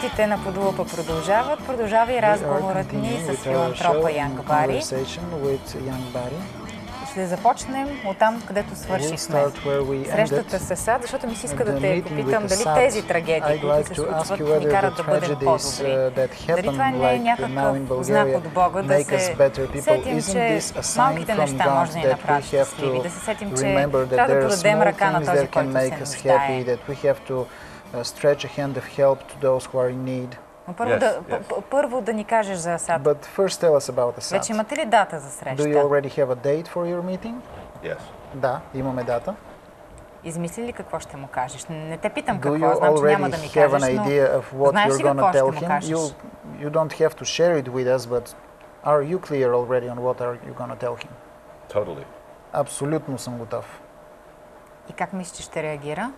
Гостите на Подлупа продължават. Продължава и разговорът ни с филантропа Янк Бари. Ще започнем оттам, където свършихме. Срещата с Асад, защото ми се иска да те попитам дали тези трагедии, които се случват, ни карат да бъдем по-добри. Дали това не е някакъв знак от Бога да се сетим, че малките неща може да ни направят щастливи, да се сетим, че трябва да подадем ръка на този, който се нуждае. Stretch a hand of help to those who are in need. Първо да ни кажеш за Асад. But first tell us about Assad. Вече имате ли дата за среща? Do you already have a date for your meeting? Yes. Да, имаме дата. Измисли ли какво ще му кажеш? Не те питам какво, знам, че няма да ми кажеш, но знаеш ли какво ще му кажеш? You don't have to share it with us, but are you clear already on what are you going to tell him? Totally. Абсолютно съм готов. И как мислиш, че ще реагира?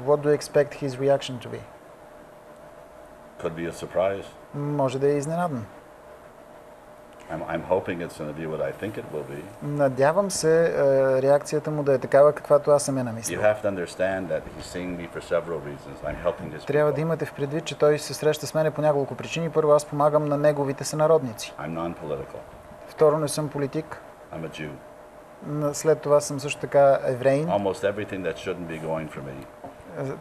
What do you expect his reaction to be? Could be a surprise. Може да е изненадан. I'm hoping it's going to be what I think it will be. Надявам се реакцията му да е такава, каквато аз съм я намислил. You have to understand that he's seeing me for several reasons. I'm helping his Трябва да people. имате в предвид, че той се среща с мене по няколко причини. Първо, аз помагам на неговите сънародници. I'm non-political. Второ, не съм политик. I'm a Jew. След това съм също така евреин. Almost everything that shouldn't be going for me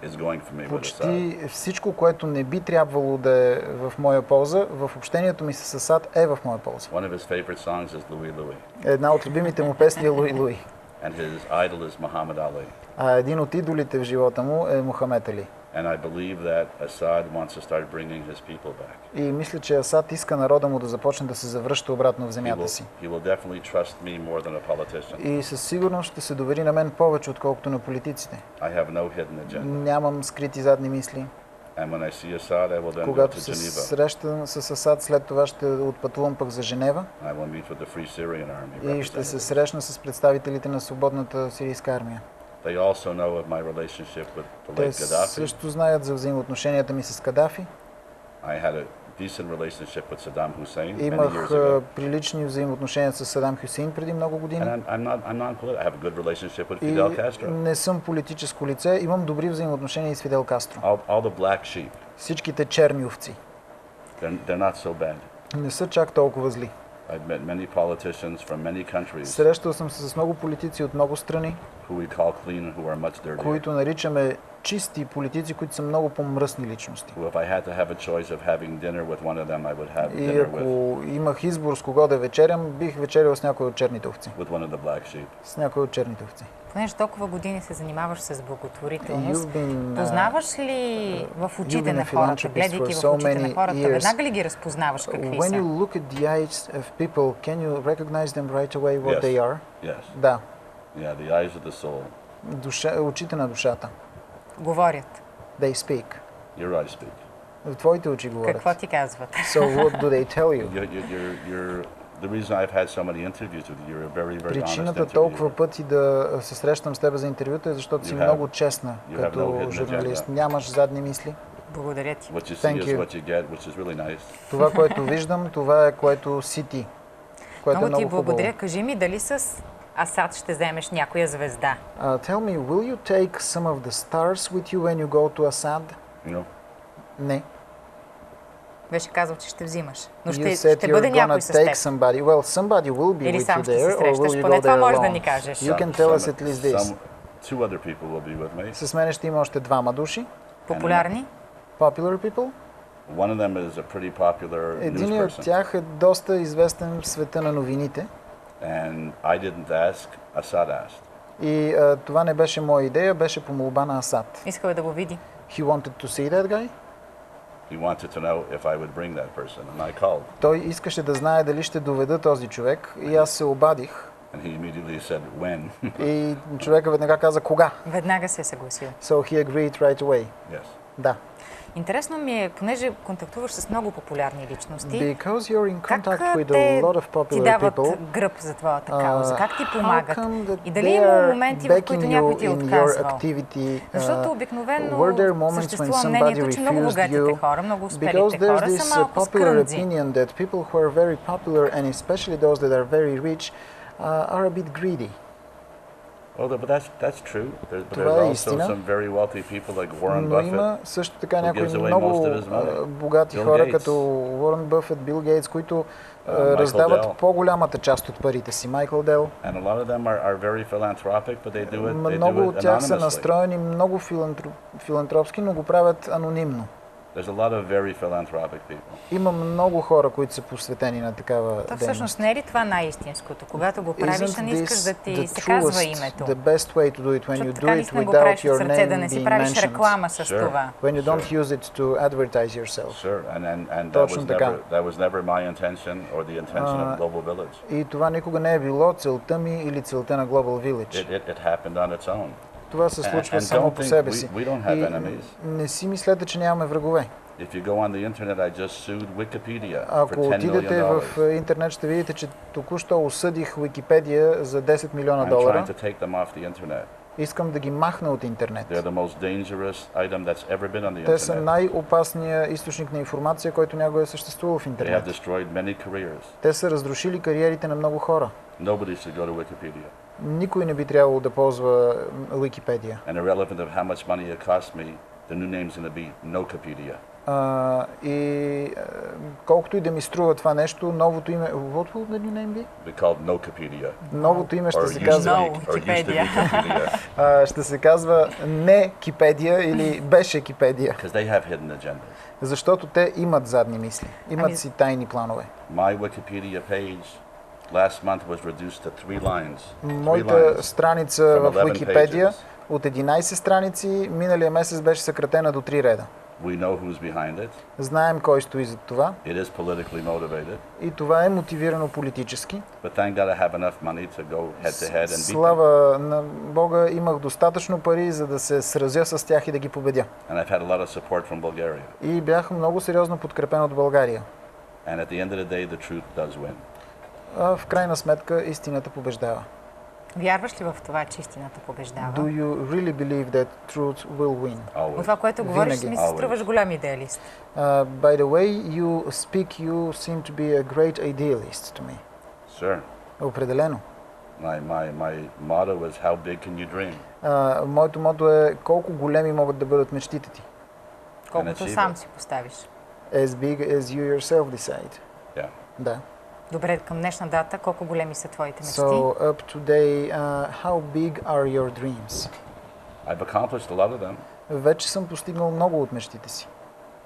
is going for me with Assad. Почти всичко, което не би трябвало да е в моя полза, в общението ми с Асад е в моя полза. One of his favorite songs is Louis Louis. Една от любимите му песни е Луи Луи. And his idol is Muhammad Ali. А един от идолите в живота му е Мухамед Али. And I believe that Assad wants to start bringing his people back. И мисля, че Асад иска народа му да започне да се завръща обратно в земята си. He will definitely trust me more than a politician. И със сигурност ще се довери на мен повече, отколкото на политиците. I have no hidden agenda. Нямам скрити задни мисли. And when I see Assad, I will then go Когато to се Geneva. срещам с Асад, след това ще отпътувам пък за Женева. I will meet with the Free Syrian Army И ще се representatives. срещна с представителите на свободната сирийска армия. They also know of my relationship with the Те late Gaddafi. също знаят за взаимоотношенията ми с Кадафи. I had a decent relationship with Saddam Hussein many Имах years ago. прилични взаимоотношения с Садам Хюсейн преди много години. And I'm non-political. I have a good relationship with И Fidel Castro. не съм политическо лице. Имам добри взаимоотношения и с Фидел Кастро. All the black sheep, Всичките черни овци they're not so bad. не са чак толкова зли. I've met many politicians from many countries Срещал съм се с много политици от много страни, who we call clean, who are much dirtier. които наричаме чисти политици, които са много по-мръсни личности. Who, if I had to have a choice of having dinner with one of them, I would have И dinner ако имах избор с кого да вечерям, бих вечерял с някой от черните овци. with one of the black sheep. С някой от черните овци. Понеже толкова години се занимаваш с благотворителност, You've been, познаваш ли в you've очите been на a хората, philanthropist гледайки for в so очите на many хората, years. веднага ли ги разпознаваш какви When you са? look at the eyes of people, can you recognize them right away what Yes. they are? Yes. Да. Yeah, the eyes of the soul. Очите на душата. Говорят. They speak. Your eyes speak. В твоите очи говорят. Какво ти казват? So what do they tell you? The reason I've had so many interviews with you, you're a very, very honest Причината толкова interviewer. пъти да се срещам с теб за интервюта е защото си You have- много честна you have no като hidden журналист. agenda. Нямаш задни мисли. Благодаря ти. What you Thank see is you. what you get, which is really nice. Това, което виждам, това е което си ти. Което е Много ти много хубаво. благодаря. Кажи ми дали с Асад ще вземеш някоя звезда? Tell me, will you take some of the stars with you when you go to Assad? No. Не. Беше казал, че ще взимаш. Но You ще said бъде you're някой gonna с теб. take somebody. Well, somebody will be Или with сам you ще се there, or срещаш. will you Поне go това there можеш да alone? ни кажеш. You can tell us at least this. Two other people will be with me. С мен ще има още двама души. Популярни? Popular people. One of them is a pretty popular news Единият от person. тях е доста известен в света на новините. And I didn't ask, Assad asked. И това не беше моя идея, беше по молба на Асад. Искал е да го види. He wanted to see that guy. He wanted to know if I would bring that person, and I called. Той искаше да знае дали ще доведа този човек и аз се обадих. And he immediately said, when? И човека веднага каза кога. Веднага се е съгласил. So he agreed right away. Yes. Да. Интересно ми е, понеже контактуваш с много популярни личности, Because you're in как contact with a те lot of ти popular дават people, гръб за твоята кауза? Как ти помагат? how come that И дали they има are моменти, в които backing някой you ти е in your отказвал? activity? Защото обикновено Were there moments when съществува somebody мнението, че много refused богатите you? хора, много Because успелите there's хора this са малко popular скръндзи. opinion that people who are very popular, and especially those that are very rich, are a bit greedy. Well, but that's true. But Това there's е also истина. some very wealthy people like Warren Но има Buffett. също така who някои gives away много most of his money. богати Bill хора, Gates. като Уорън Бъфет, Бил Гейтс, които Michael раздават Dell. по-голямата част от парите си. Майкъл Дел. And a lot of them are very philanthropic, but they do it Много от тях са anonymously. настроени много филантропски, но го правят анонимно. There's a lot of very philanthropic people. Има много хора, които са посветени на такава То дейност. всъщност не е ли това най-истинското? Когато го правиш, не искаш да ти се казва името. The best way to do it when you Защото do така it наистина го without правиш от your сърце, да name не си being правиш mentioned. реклама с Sure. това. When you don't use it to advertise yourself. Sure, and Точно така. that was never my intention or the intention of Global Village. И това никога не е било целта ми или целта на Global Village. It happened on its own. Това се случва And само don't по think себе си. we don't have И enemies. не си мислете, че нямаме врагове. If you go on the internet, I just sued Wikipedia for Ако $10 отидете million. в интернет, ще видите, че току-що осъдих Википедия за $10 милиона. I'm trying to take them off the internet. Искам да ги махна от интернет. They're the most dangerous item that's ever been on the Те са internet. най-опасният източник на информация, който някога е съществувал в They have интернет. destroyed many careers. Те са разрушили кариерите на много хора. Nobody should go to Wikipedia. Никой не би трябвало да ползва Википедия. And irrelevant of how much money it costs me, the new name's going to be Nokipedia. Колкото и да ми струва това нещо, новото име... What will the new name be? Be called Nokipedia. Новото име ще Or се used казва... to be Wikipedia. ще се казва не Кипедия или беше Кипедия. Because they have hidden agendas. Защото те имат задни мисли. Имат си тайни планове. My Wikipedia page last month was reduced to 3 lines. Моята страница from в 11 Википедия pages. от 11 страници миналия месец беше съкратена до 3 реда. We know who's behind it. Знаем кой стои зад това. It is politically motivated. И това е мотивирано политически. But thank God I have enough money to go head to head and beat them. Слава на Бога, имах достатъчно пари, за да се сразя с тях и да ги победя. And I've had a lot of support from Bulgaria. И бях много сериозно подкрепен от България. And at the end of the day, the truth does win. В крайна сметка истината побеждава. Вярваш ли в това, че истината побеждава? Do you really believe that truth will win? Always. От това, което говориш, Винаги. ми се струваш голям идеалист. By the way you speak, you seem to be a great idealist to me. Sure. Определено. My motto is how big can you dream? Моето мото е колко големи могат да бъдат мечтите ти. Колкото сам си поставиш. As big as you yourself decide. Yeah. Да. Добре, към днешна дата, колко големи са твоите мечти? So up today, how big are your dreams? I've accomplished a lot of them. Вече съм постигнал много от мечтите си.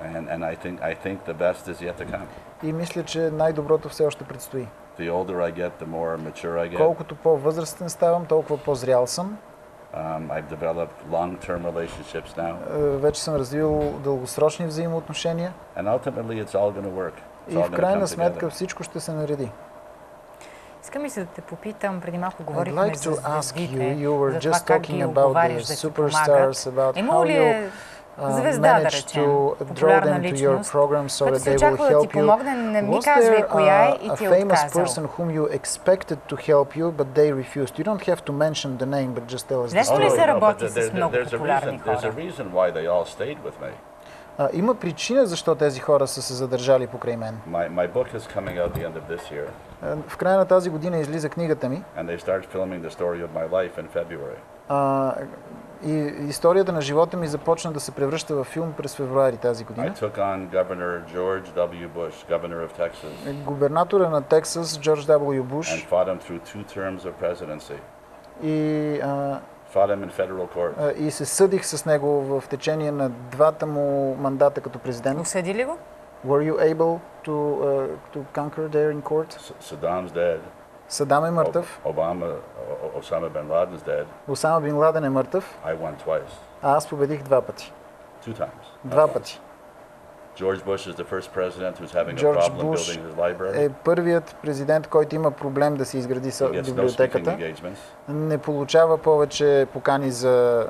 And I think the best is yet to come. И мисля, че най-доброто все още предстои. The older I get, the more mature I get. Колкото по-възрастен ставам, толкова по-зрял съм. I've developed long-term relationships now. Вече съм развил дългосрочни взаимоотношения. And ultimately it's all going to work. И в крайна сметка всичко ще се нареди. Искам и се да те попитам, преди малко говорихме I'd like за to ask звездите, you were за това just как ги talking about оговаряш the да ти superstars, помагат. about Имало how ли you е звезда, да managed речем, to draw популярна them to your личност, program so който that се they will очаква да ти help you? помогне, не ми Was казвай there коя е и a ти е famous отказал? person whom you expected to help you, but they refused? You don't have to mention the name, but just tell us the Лесно ли story. се работи с много популярни There's a хора? reason why they all stayed with me. Има причина защо тези хора са се задържали покрай мен. My book is coming out the end of this year. В края на тази година излиза книгата ми. And they start filming the story of my life in February. И историята на живота ми започна да се превръща във филм през февруари тази I година. took on Governor George W. Bush, governor of Texas, Губернатора на Тексас, Джордж W. and Буш, fought him through 2 terms of presidency. и Fought him in federal court. и се съдих с него в течение на двата му мандата като президент. Осъди ли го? Were you able to conquer there in court? Saddam's dead. Садам е мъртъв, Osama bin Laden's dead. Осама бин Ладен е мъртъв, I won twice. а аз победих 2 пъти. 2 times. Два пъти. George Bush is the first president who's having a Джордж problem Буш building his library. е първият президент, който има проблем да се изгради He gets no speaking библиотеката. engagements. Не получава повече покани за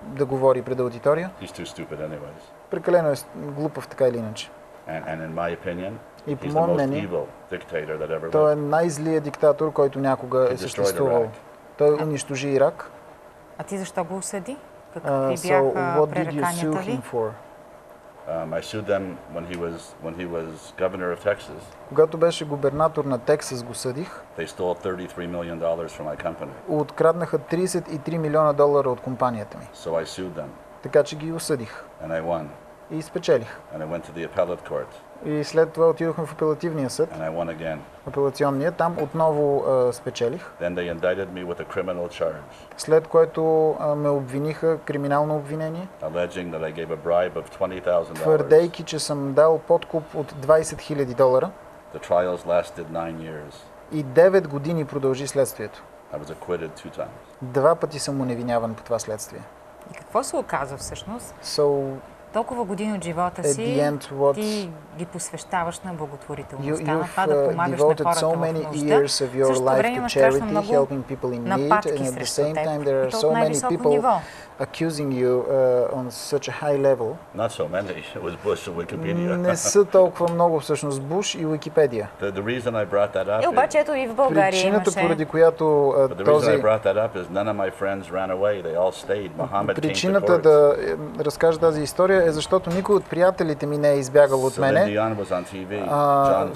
да говори пред аудитория. He's too stupid anyways. Прекалено е глупав така или иначе. And in my opinion, И по he's the мое most мнение, evil dictator that ever той е lived. най-злият диктатор, който някога He е destroyed съществувал. Iraq. Той унищожи Ирак. А ти защо го осъди? So Какви what бяха did you sue пререканията him ви? for? I sued them when he was governor of Texas. Когато беше губернатор на Тексас, го съдих. They stole $33 million from my company. Откраднаха $33 милиона от компанията ми. So I sued them. Така че ги осъдих. And I won. И спечелих. And I went to the appellate court. И след това отидохме в апелативния съд. And I won again. Апелационния, там отново спечелих. Then they indicted me with a criminal charge. След което ме обвиниха, криминално обвинение. Alleging that I gave a bribe of $20,000. Твърдейки, че съм дал подкуп от $20,000. The trials lasted 9 years. И 9 години продължи следствието. I was acquitted 2 times. 2 пъти съм уневиняван по това следствие. И какво се оказа всъщност? So, толкова години от живота си ти ги посвещаваш на благотворителността, на това да помагаш на хората в нужда. В същото време имаш страшно много нападки срещу теб, и то от най-високо ниво. Accusing you on such a high level. Not so many. It was Bush and Wikipedia. Не са толкова много всъщност Буш и Уикипедия. The reason I brought that up. Обаче ето и в България имаше. Причината, поради която този. Причината да разкажа тази история е защото никой от приятелите ми не е избягал от мене.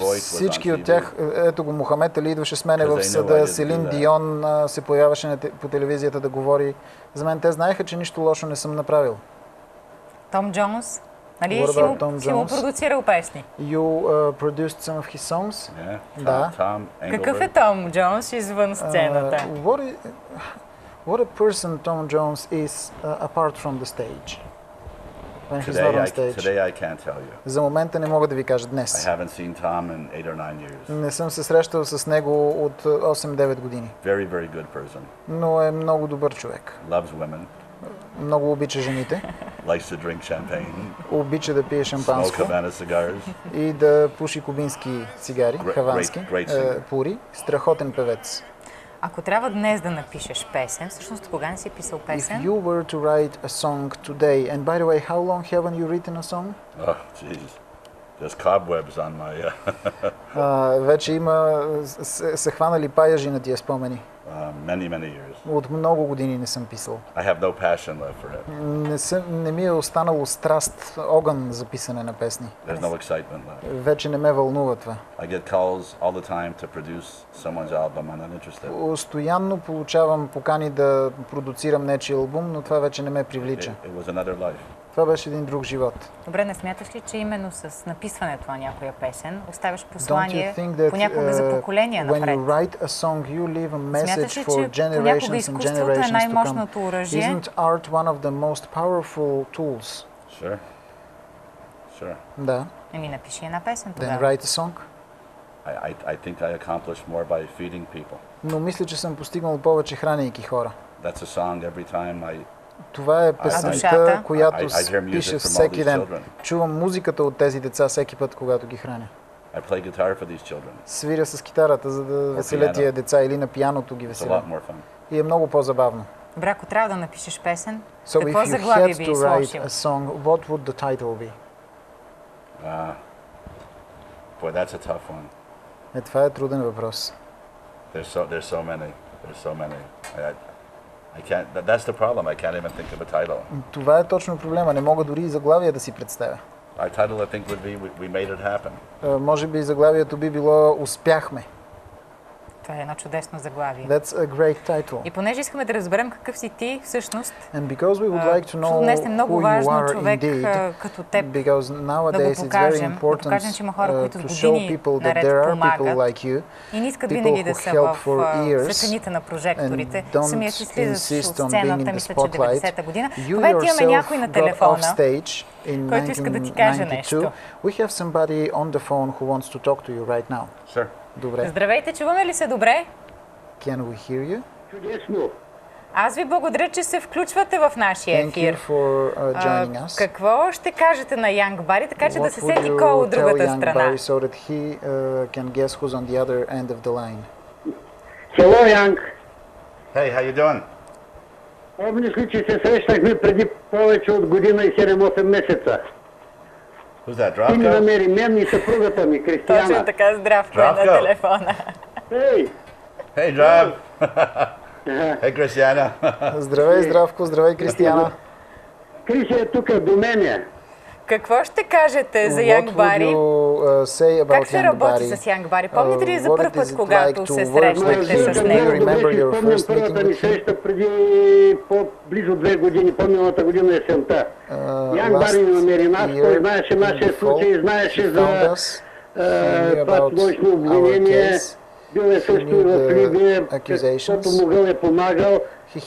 Всички от тях, ето го Мохамед Али идваше с мене в съда, Селин Дион се появяваше по телевизията да говори. За мен те знаеха, че нищо лошо не съм направил. Том Джонс? Нали си му продуцирал песни? You produced some of his songs? Yeah. Да. Какъв е Том Джонс извън сцената? What a person Tom Jones is apart from the stage. When he's not on stage. Today I can't tell you. За момента не мога да ви кажа днес. I haven't seen Tom in 8 or 9 years. Не съм се срещал с него от 8-9 години. Very, very good person. Но е много добър човек. Loves women. Много обича жените. Likes to drink champagne. Обича да пие шампанско. Smoke Havana cigars. И да пуши кубински цигари, хавански, пури. Страхотен певец. Ако трябва днес да напишеш песен, всъщност кога не си писал песен? If you were to write a song today, and by the way, how long haven't you written a song? Oh, jeez. There's cobwebs on my... Вече се хванали паяжи на тия спомени. Many years. От много години не съм писал. I have no passion left for it. Не ми е останало страст, огън за писане на песни. There's no excitement left. Вече не ме вълнува това. I get calls all the time to produce someone's album. I'm not interested. Постоянно получавам покани да продуцирам нечий албум, но това вече не ме привлича. It was another life. Това беше един друг живот. Добре, не смяташ ли, че именно с написването на някоя песен оставяш послание понякога за поколения напред? When you write a song, you leave a message for generations and generations to come. Isn't art one of the most powerful tools? Sure. Да. Напиши една песен тогава. Then write a song. I think I accomplished more by feeding people. Но мисля, че съм постигнал повече хранейки хора. That's a song every time Това е песента, която пиша всеки ден. Чувам музиката от тези деца всеки път, когато ги храня. I play guitar for these children. Свиря с китарата, за да веселя тия деца, или на пианото ги веселя. И е много по-забавно. Добре, ако трябва да напишеш песен, какво заглавие би изложил? What would the title be? Boy, that's a tough one. Това е труден въпрос. There's so many. That's the problem. I can't even think of a title. Това е точно проблема. Не мога дори и заглавие да си представя. My title, I think, would be "We made it happen." Може би заглавието би било "Успяхме". Това е едно чудесно заглавие. That's a great title. И понеже искаме да разберем какъв си ти всъщност, and because we would like to know днес е много важно човек като теб да го покажем, че има хора, които с години наред помагат и не искат винаги да са в светлините на прожекторите. Самия си слизаш от сцената, мисля, че 90-та година. В момента имаме някой на телефона, който иска да ти каже нещо. We have somebody on the phone who wants to talk to you right now. Sure. Добре. Здравейте, чуваме ли се добре? Can we hear you? Чудесно. Аз ви благодаря, че се включвате в нашия ефир. Thank you for joining us. Какво ще кажете на Янк Бари, така че да се сети кой от другата страна? Barry so that he can guess who's on the other end of the line? Hello, Yank. Hey, how you doing? Помниш ли, че се срещнахме преди повече от година и 7-8 месеца? Who's that, Ти ми Dravko? намери мен и съпругата ми, Кристияна. Точно така, Здравко е на телефона. Hey! Hey, Drav. Hey, Christiana. Здравей, Здравко, здравей, Кристияна. Криси е тук до мене. Какво ще кажете за Янк Бари? Как се работи с Янк Бари? Помните ли за първ път, когато се срещнахте с него? Помня първата ни среща преди близо 2 години, по-миналата година есента. Янк Бари ни намери нас, той знаеше нашия случай, знаеше за това чудовищно обвинение. Бил е също и в Либия, каквото могъл е помагал.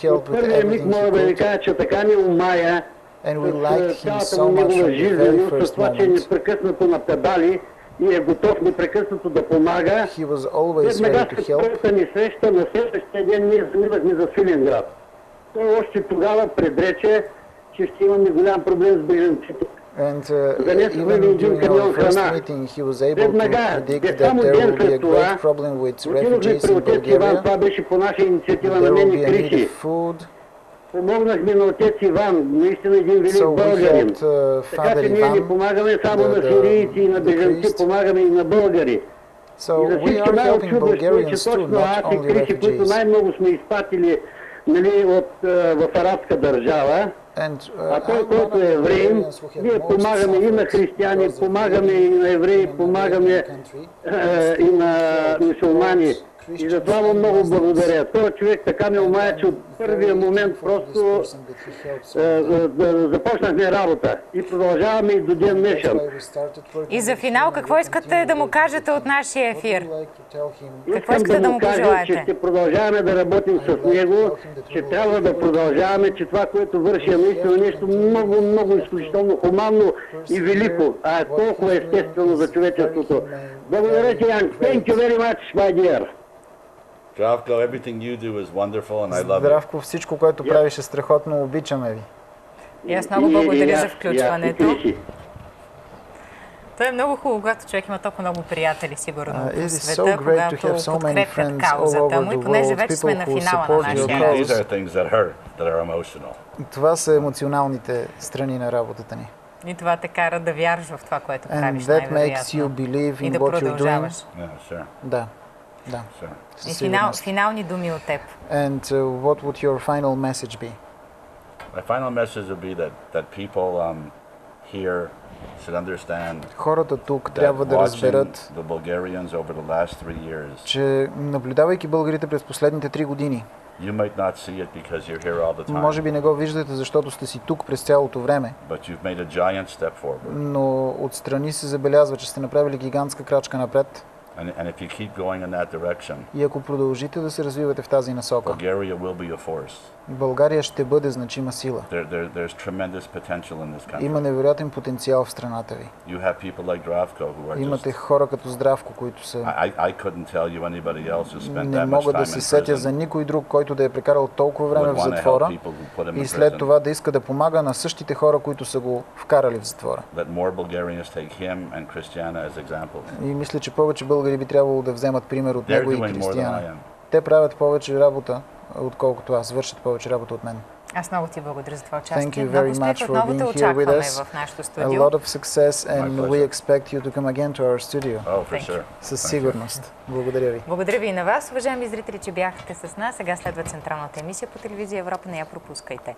От първия миг мога да ви кажа, че така ни умая с цялата му негова жизненост, с това, че е непрекъснато на педали и е готов непрекъснато да помага. Веднага след първата ни среща, на следващия ден ние заминахме за Свиленград. Той още тогава предрече, че ще имаме голям проблем с бежанците. Even during our first meeting, he was able to predict that there will be a great problem with refugees in Bulgaria. Това беше по наша инициатива на There мен will и be a need Криши. of food. Помогнахме на отец Иван, наистина един велик българин. Така че ние не помагаме само на сирийци и на бежанци, помагаме и на българи. И за всички най-очудващо е, че точно аз и Криши, които най-много сме изпратили в арабска държава, а той, който е евреин, ние помагаме и на християни, помагаме и на евреи, помагаме и на мюсюлмани. И за това му много благодаря. Този човек така ме умая, че от първия момент просто започнахме работа. И продължаваме и до ден днешен. И за финал, какво искате да му кажете от нашия ефир? Какво Искам искате да му кажа, че пожелаете? ще продължаваме да работим с него, че трябва да продължаваме, че това, което върши, е наистина нещо много, много изключително хуманно и велико, а е толкова естествено за човечеството. Благодаря ти, Янк. Thank you very much, my dear. Zdravko, everything you do is wonderful and I love it. Здравко, всичко, което правиш е страхотно, обичаме ви. И аз много благодаря за включването. То е много хубаво, когато човек има толкова много приятели, сигурно, по света, когато подкрепят каузата му и понеже вече сме на финала на нашия These are things that are emotional. Това са емоционалните страни на работата ни. И това те кара да вярваш в това, което правиш And that makes you най-вероятно. believe И in да what you're продължаваш. doing. Yeah, sure. Да, да. Sure. И финални думи от теб. And what would your final message be? My final message would be that people here should understand Хората тук that трябва да watching разберат, the Bulgarians over the last 3 years, че наблюдавайки българите през последните 3 години, you might not see it because you're here all the time, може би не го виждате, защото сте си тук през цялото време, but you've made a giant step forward. но отстрани се забелязва, че сте направили гигантска крачка напред. And if you keep going in that direction, И ако продължите да се развивате в тази насока, Bulgaria will be a force. България ще бъде значима сила. There's tremendous potential in this country. Има невероятен потенциал в страната ви. You have people like Zdravko who are Имате just... хора като Здравко, които са... I couldn't tell you anybody else who spent Не that much мога да time се in сетя за prison никой друг, който да е прекарал толкова време would в want to help затвора people who put him in и след prison. това да иска да помага на същите хора, които са го вкарали в затвора. Let more Bulgarians take him and Christiana as examples. И мисля, че повече българи би трябвало да вземат пример от They're него и doing more than I Кристияна. am. Те правят повече работа, отколкото аз. Вършат повече работа от мен. Аз много ти благодаря за това Thank участие. you very Много much успех. for Отново being те here with очакваме us. в нашото A студио. lot of success and My we pleasure. expect you to come again to our studio. Oh, for Thank you. sure. Със сигурност. Благодаря ви. Благодаря ви и на вас, уважаеми зрители, че бяхте с нас. Сега следва централната емисия по телевизия Европа. Не я пропускайте.